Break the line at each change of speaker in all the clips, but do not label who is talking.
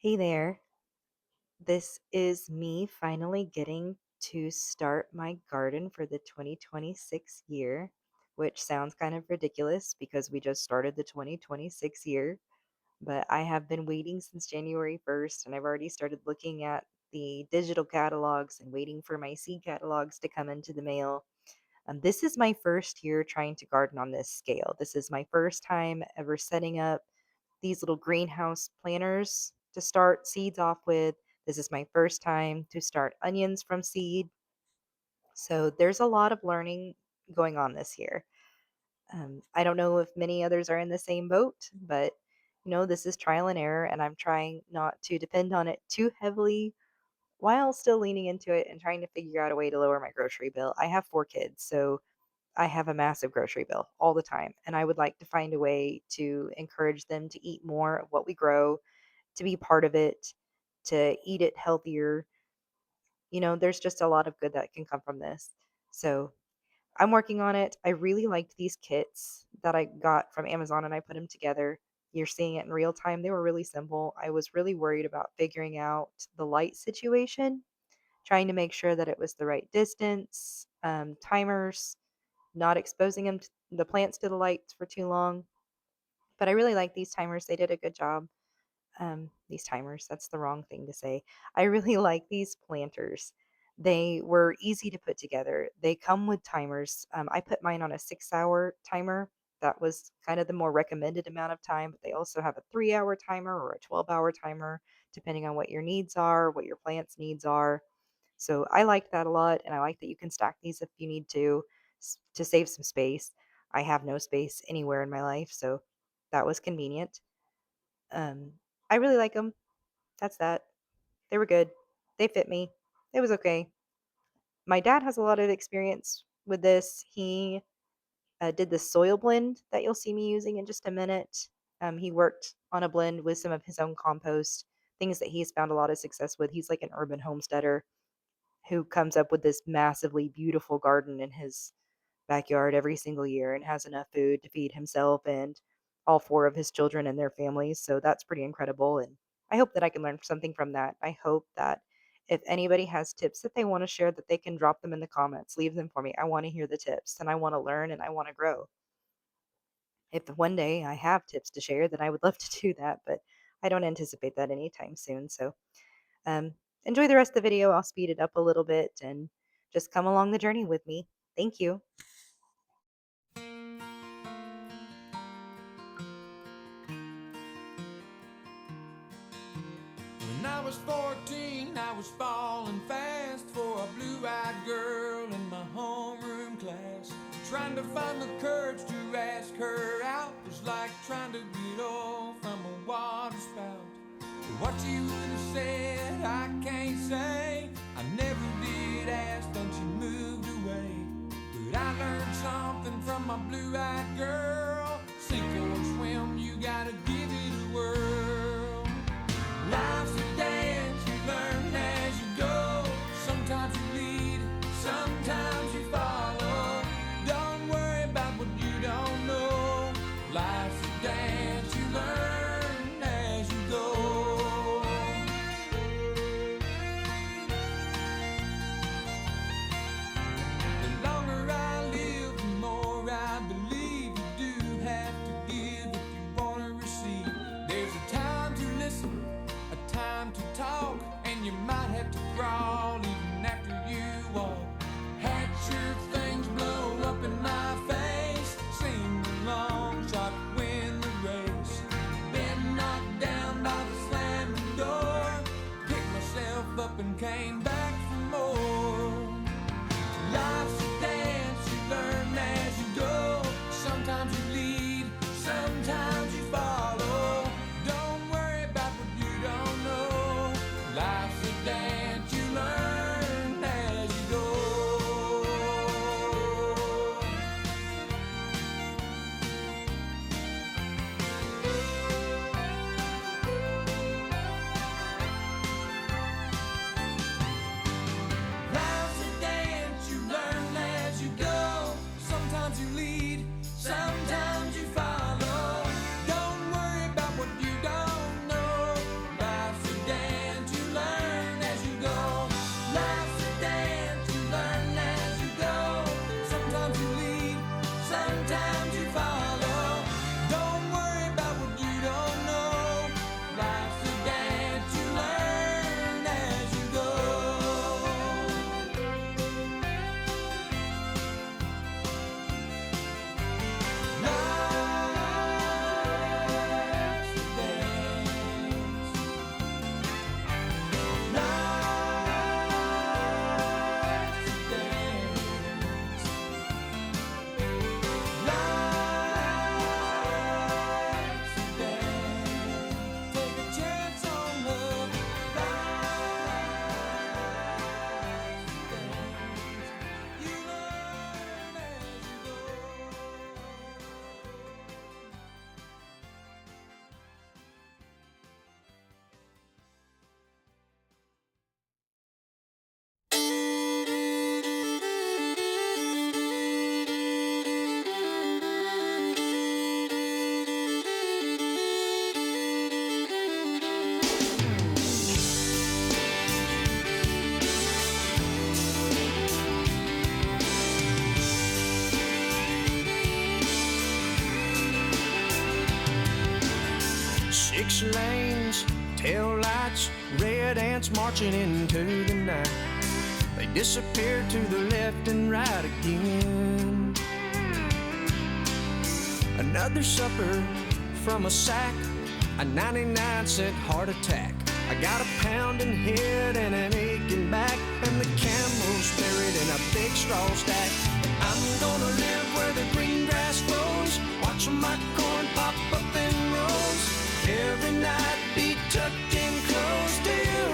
Hey there. This is me finally getting to start my garden for the 2026 year, which sounds kind of ridiculous because we just started the 2026 year. But I have been waiting since January 1st, and I've already started looking at the digital catalogs and waiting for my seed catalogs to come into the mail. This is my first year trying to garden on this scale. This is my first time ever setting up these little greenhouse planters to start seeds off with. This is my first time to start onions from seed. So there's a lot of learning going on this year. I don't know if many others are in the same boat, but this is trial and error, and I'm trying not to depend on it too heavily while still leaning into it and trying to figure out a way to lower my grocery bill. I have 4 kids, so I have a massive grocery bill all the time, and I would like to find a way to encourage them to eat more of what we grow, to be part of it, to eat it healthier. There's just a lot of good that can come from this. So I'm working on it. I really liked these kits that I got from Amazon and I put them together. You're seeing it in real time. They were really simple. I was really worried about figuring out the light situation, trying to make sure that it was the right distance, timers, not exposing the plants to the lights for too long. But I really like these timers. They did a good job. These timers, that's the wrong thing to say. I really like these planters. They were easy to put together. They come with timers. I put mine on a 6-hour timer. That was kind of the more recommended amount of time, but they also have a 3-hour timer or a 12-hour timer, depending on what your needs are, what your plant's needs are. So I like that a lot, and I like that you can stack these if you need to save some space. I have no space anywhere in my life, so that was convenient. Um, I really like them. That's that. They were good. They fit me. It was okay. My dad has a lot of experience with this. He did the soil blend that you'll see me using in just a minute. He worked on a blend with some of his own compost, things that he's found a lot of success with. He's like an urban homesteader who comes up with this massively beautiful garden in his backyard every single year and has enough food to feed himself and all 4 of his children and their families. So that's pretty incredible. And I hope that I can learn something from that. I hope that if anybody has tips that they want to share, that they can drop them in the comments. Leave them for me. I want to hear the tips and I want to learn and I want to grow. If one day I have tips to share, then I would love to do that, but I don't anticipate that anytime soon. So um, enjoy the rest of the video. I'll speed it up a little bit and just come along the journey with me. Thank you.
When I was 14, I was falling fast for a blue-eyed girl in my homeroom class. Trying to find the courage to ask her out was like trying to get off from a water spout. What she would have said, I can't say. I never did ask, then she moved away. But I learned something from my blue-eyed girl. Sink or swim, you gotta give it a whirl. Life's a dance, you learn as you go. Sometimes you lead, sometimes you follow. Don't worry about what you don't know. Life's a dance, you learn as you go. The longer I live, the more I believe 6 lanes, tail lights, red ants marching into the night. They disappear to the left and right again. Another supper from a sack, a 99-cent heart attack. I got a pounding head and an aching back, and the camel's buried in a big straw stack. I'm gonna live where the green grass grows, watching my corn pop up in rows. Every night be tucked in close to you.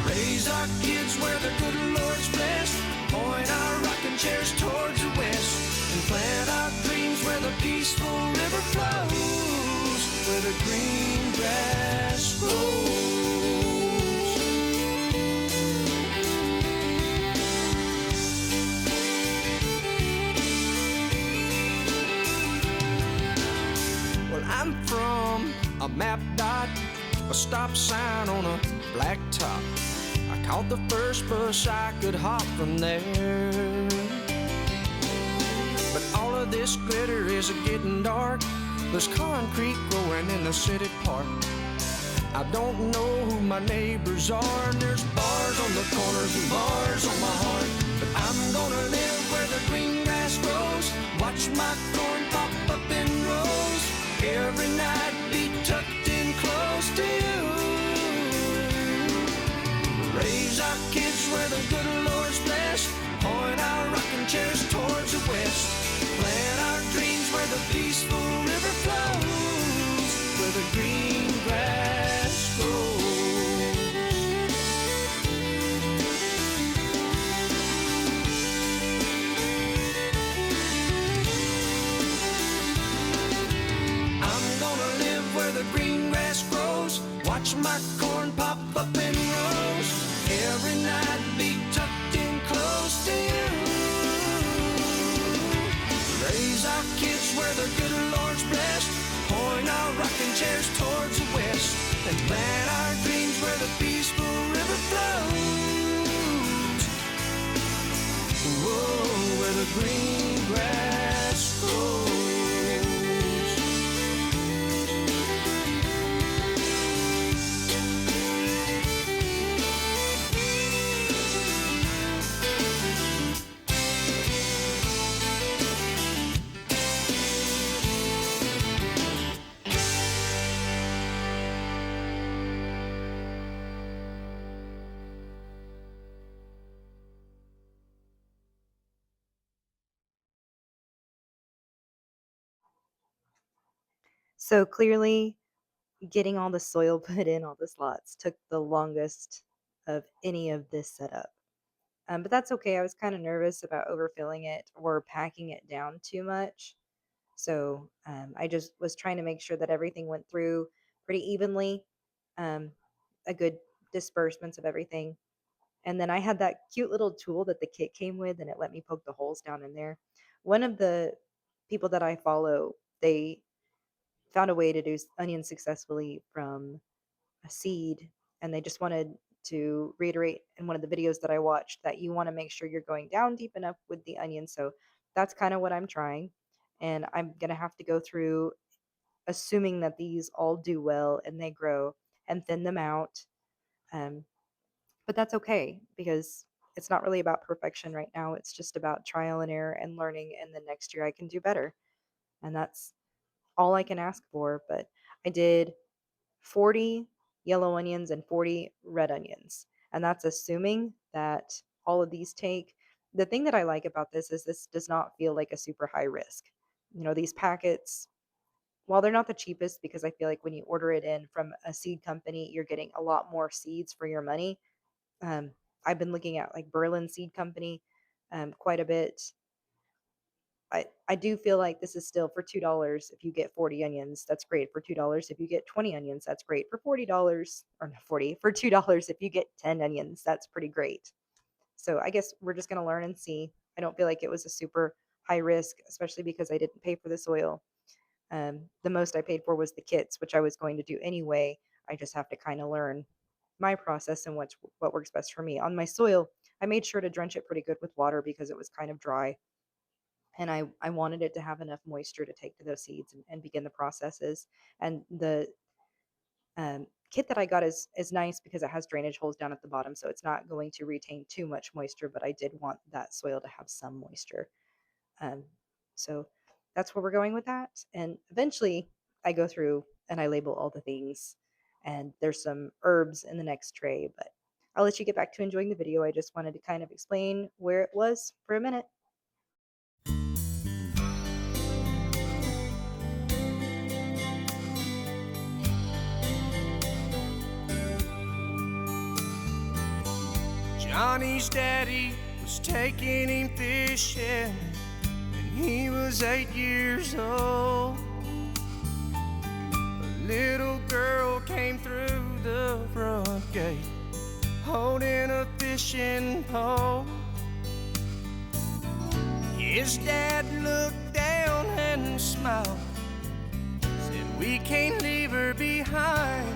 Raise our kids where the good Lord's blessed, point our rocking chairs towards the west, and plant our dreams where the peaceful river flows, where the green grass grows. Well, I'm from a map dot, a stop sign on a black top. I caught the first bus I could hop from there. But all of this glitter is getting dark. There's concrete growing in the city park. I don't know who my neighbors are, and there's bars on the corners and bars on my heart. But I'm gonna live where the green grass grows, watch my corn pop up in rows. Every night be tucked in close to you. Raise our kids where the good Lord's blessed, point our rocking chairs towards the west, plant our dreams where the peaceful river flows, where the green grass grows. I'm gonna live where the green grass grows, watch my corn pop up in rows. Every night be tucked in close to you. Raise our kids where the good Lord's blessed, point our rocking chairs towards the west, and plant our dreams where the peaceful river flows. Whoa, where the green grass grows.
So clearly, getting all the soil put in all the slots took the longest of any of this setup. But that's okay. I was kind of nervous about overfilling it or packing it down too much. So I just was trying to make sure that everything went through pretty evenly, um, a good disbursements of everything. And then I had that cute little tool that the kit came with, and it let me poke the holes down in there. One of the people that I follow, they found a way to do onions successfully from a seed, and they just wanted to reiterate in one of the videos that I watched that you want to make sure you're going down deep enough with the onion. So that's kind of what I'm trying. And I'm going to have to go through, assuming that these all do well and they grow, and thin them out. Um, but that's okay because it's not really about perfection right now. It's just about trial and error and learning. And the next year I can do better. And that's all I can ask for. But I did 40 yellow onions and 40 red onions. And that's assuming that all of these take. The thing that I like about this does not feel like a super high risk. These packets, while they're not the cheapest, because I feel like when you order it in from a seed company, you're getting a lot more seeds for your money. Um, I've been looking at like Berlin Seed Company quite a bit. I do feel like this is still for $2 if you get 40 onions. That's great for $2. If you get 20 onions, that's great for $40, or not 40 for $2 if you get 10 onions. That's pretty great. So I guess we're just gonna learn and see. I don't feel like it was a super high risk, especially because I didn't pay for the soil. The most I paid for was the kits, which I was going to do anyway. I just have to kind of learn my process and what works best for me. On my soil, I made sure to drench it pretty good with water because it was kind of dry. and I wanted it to have enough moisture to take to those seeds and begin the processes. And the kit that I got is nice because it has drainage holes down at the bottom, so it's not going to retain too much moisture. But I did want that soil to have some moisture, um, so that's where we're going with that. And eventually, I go through and I label all the things. And there's some herbs in the next tray, but I'll let you get back to enjoying the video. I just wanted to kind of explain where it was for a minute.
Johnny's daddy was taking him fishing when he was 8 years old. A little girl came through the front gate holding a fishing pole. His dad looked down and smiled, said, "We can't leave her behind.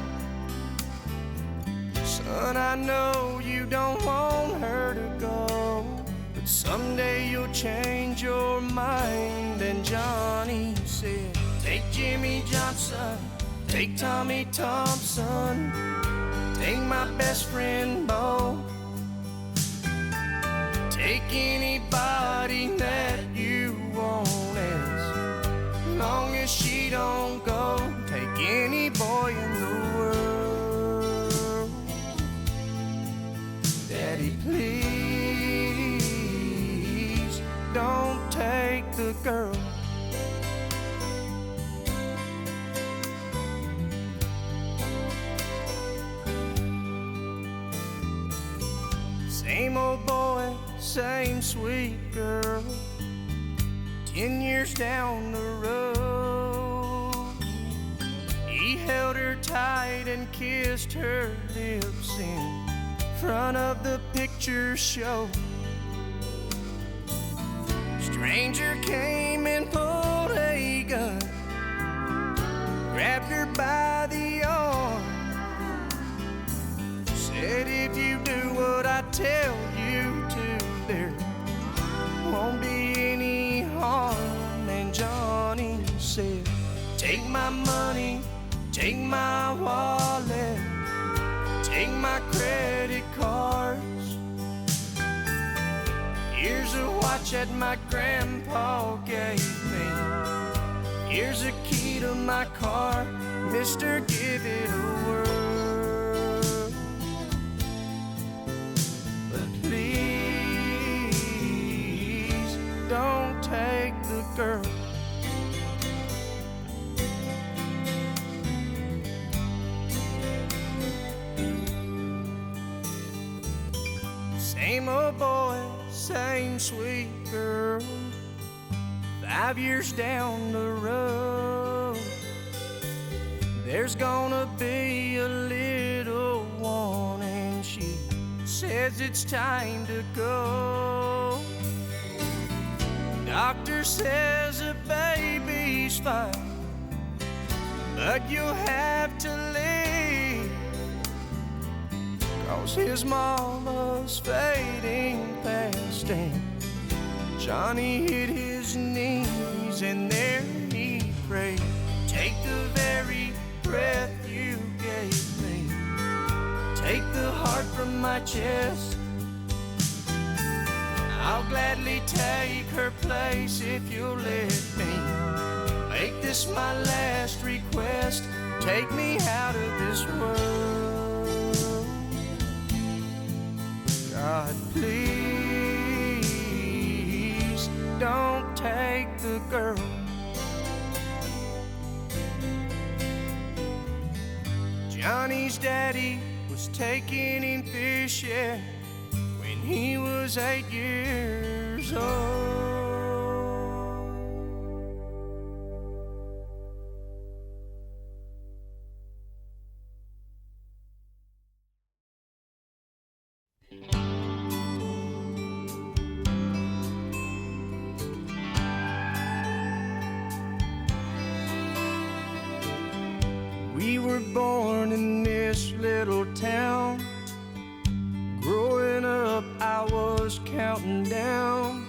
Son, I know you don't want her to go, but someday you'll change your mind." And Johnny said, "Take Jimmy Johnson, take Tommy Thompson, take my best friend Bo, take anybody that you want, as long as she don't go. Take any boy in the world. Daddy, please don't take the girl." Same old boy, same sweet girl, 10 years down the road. He held her tight and kissed her lips in front of the picture show. Stranger came and pulled a gun, grabbed her by the arm, said, "If you do what I tell you to, there won't be any harm." And Johnny said, "Take my money, take my wallet, take my credit cards. Here's a watch that my grandpa gave me. Here's a key to my car. Mister, give it a whirl. But please don't take the girl." Same old boy, same sweet girl, 5 years down the road. There's gonna be a little one, and she says it's time to go. Doctor says the baby's fine, but you'll have to leave, 'cause his mama's fading fast. And Johnny hit his knees and there he prayed, "Take the very breath you gave me, take the heart from my chest. I'll gladly take her place if you'll let me. Make this my last request, take me out of this world. God, please don't take the girl." Johnny's daddy was taking him fishing when he was 8 years old. We were born in this little town. Growing up, I was counting down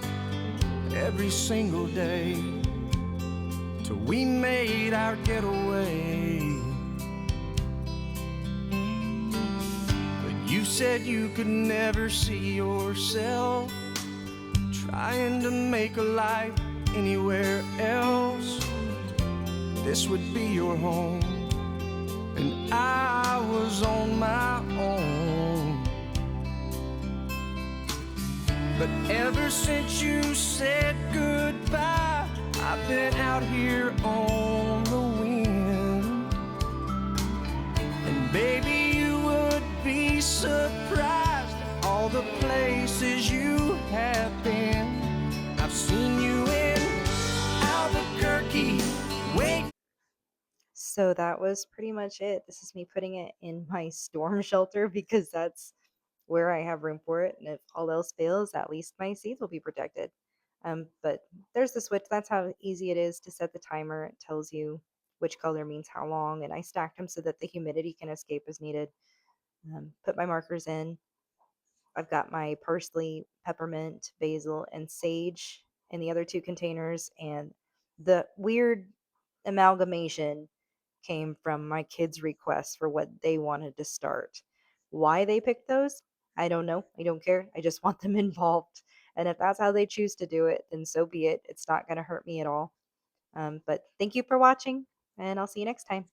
every single day till we made our getaway. But you said you could never see yourself trying to make a life anywhere else. This would be your home, and I was on my own. But ever since you said goodbye, I've been out here on the wind. And baby, you would be surprised at all the places you have been. I've seen you in Albuquerque, wait.
So that was pretty much it. This is me putting it in my storm shelter because that's where I have room for it. And if all else fails, at least my seeds will be protected. But there's the switch. That's how easy it is to set the timer. It tells you which color means how long. And I stacked them so that the humidity can escape as needed. Put my markers in. I've got my parsley, peppermint, basil, and sage in the other two containers. And the weird amalgamation came from my kids' requests for what they wanted to start. Why they picked those, I don't know. I don't care. I just want them involved. And if that's how they choose to do it, then so be it. It's not going to hurt me at all. But thank you for watching, and I'll see you next time.